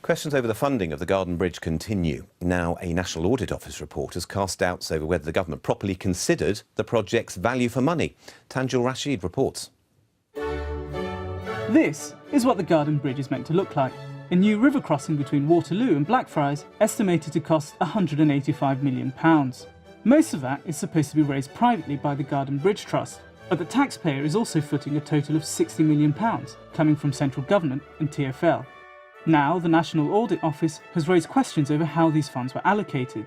Questions over the funding of the Garden Bridge continue. Now, a National Audit Office report has cast doubts over whether the government properly considered the project's value for money. Tanjil Rashid reports. This is what the Garden Bridge is meant to look like. A new river crossing between Waterloo and Blackfriars, estimated to cost £185 million. Most of that is supposed to be raised privately by the Garden Bridge Trust, but the taxpayer is also footing a total of £60 million, coming from central government and TfL. Now, the National Audit Office has raised questions over how these funds were allocated.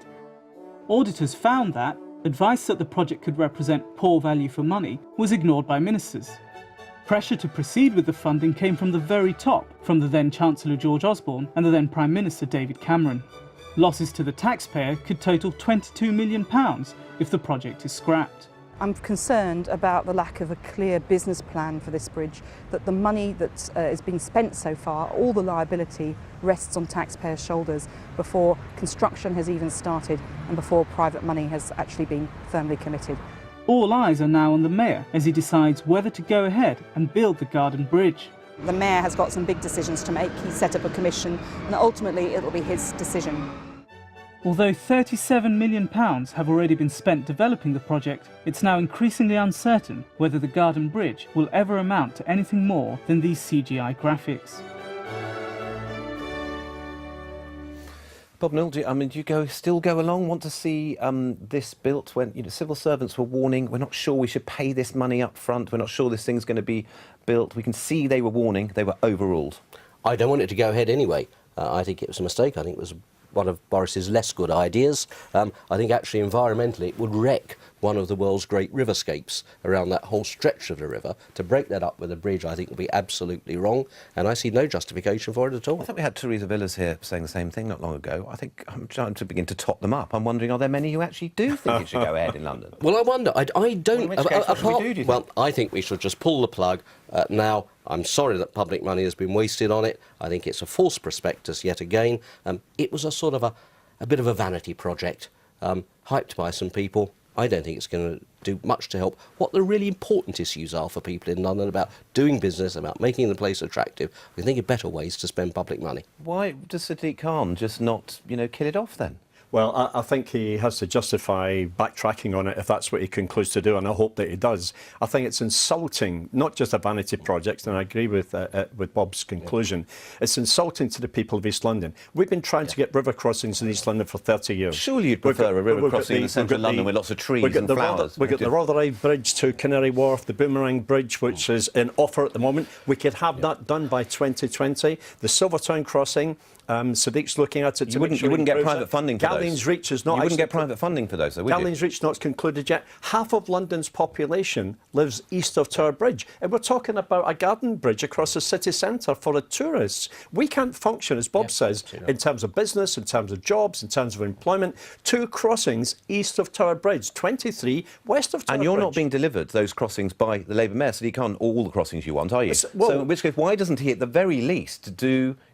Auditors found that advice that the project could represent poor value for money was ignored by ministers. Pressure to proceed with the funding came from the very top, from the then Chancellor George Osborne and the then Prime Minister David Cameron. Losses to the taxpayer could total £22 million if the project is scrapped. I'm concerned about the lack of a clear business plan for this bridge, that the money that is being spent so far, all the liability rests on taxpayers' shoulders before construction has even started and before private money has actually been firmly committed. All eyes are now on the Mayor as he decides whether to go ahead and build the Garden Bridge. The Mayor has got some big decisions to make. He's set up a commission and ultimately it will be his decision. Although £37 million have already been spent developing the project, it's now increasingly uncertain whether the Garden Bridge will ever amount to anything more than these CGI graphics. Bob Neill, do you still go along, want to see this built when civil servants were warning, we're not sure we should pay this money up front, we're not sure this thing's going to be built. We can see they were warning, they were overruled. I don't want it to go ahead anyway. I think it was a mistake. I think it was one of Boris's less good ideas. I think actually environmentally it would wreck one of the world's great riverscapes around that whole stretch of the river. To break that up with a bridge I think would be absolutely wrong, and I see no justification for it at all. I thought we had Theresa Villas here saying the same thing not long ago. I think I'm trying to begin to tot them up. I'm wondering, are there many who actually do think it should go ahead in London? Well, I wonder. I don't... Well, in which case, what should we do, you think? Well, I think we should just pull the plug now. I'm sorry that public money has been wasted on it. I think it's a false prospectus yet again. It was a sort of a bit of a vanity project, hyped by some people. I don't think it's going to do much to help what the really important issues are for people in London about doing business, about making the place attractive. We think of better ways to spend public money. Why does Sadiq Khan just not, kill it off then? Well, I think he has to justify backtracking on it if that's what he concludes to do, and I hope that he does. I think it's insulting, not just a vanity project, and I agree with Bob's conclusion. It's insulting to the people of East London. We've been trying to get river crossings in East London for 30 years. Surely you'd prefer a river crossing in the centre of London with lots of trees and flowers. We've got the Rotherhithe Bridge to Canary Wharf, the Boomerang Bridge, which is in offer at the moment. We could have that done by 2020. The Silvertown crossing, Sadiq's looking at it. You wouldn't get private funding for those. Galleen's Reach is not. You wouldn't get private funding for those, though, would you? Galleen's Reach not concluded yet. Half of London's population lives east of Tower Bridge, and we're talking about a garden bridge across the city centre for the tourists. We can't function, as Bob says, in terms of business, in terms of jobs, in terms of employment. 2 crossings east of Tower Bridge, 23 west of Tower Bridge. And you're not being delivered those crossings by the Labour Mayor, Sadiq Khan, all the crossings you want, are you? Well, so in which case, why doesn't he, at the very least,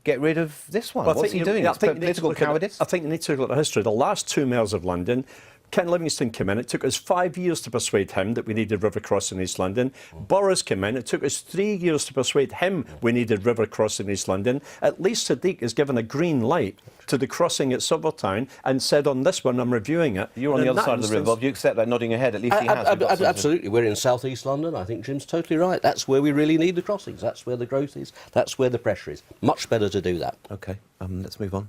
get rid of this one? What's he doing? It's political cowardice? I think you need to look at the history. The last 2 mayors of London, Ken Livingstone came in. It took us 5 years to persuade him that we needed river crossing in East London. Boris came in. It took us 3 years to persuade him we needed river crossing in East London. At least Sadiq has given a green light to the crossing at Silvertown and said on this one, I'm reviewing it. You're on the other side of the river, Bob. You accept that, nodding your head. At least he has. Absolutely. We're in South East London. I think Jim's totally right. That's where we really need the crossings. That's where the growth is. That's where the pressure is. Much better to do that. OK, let's move on.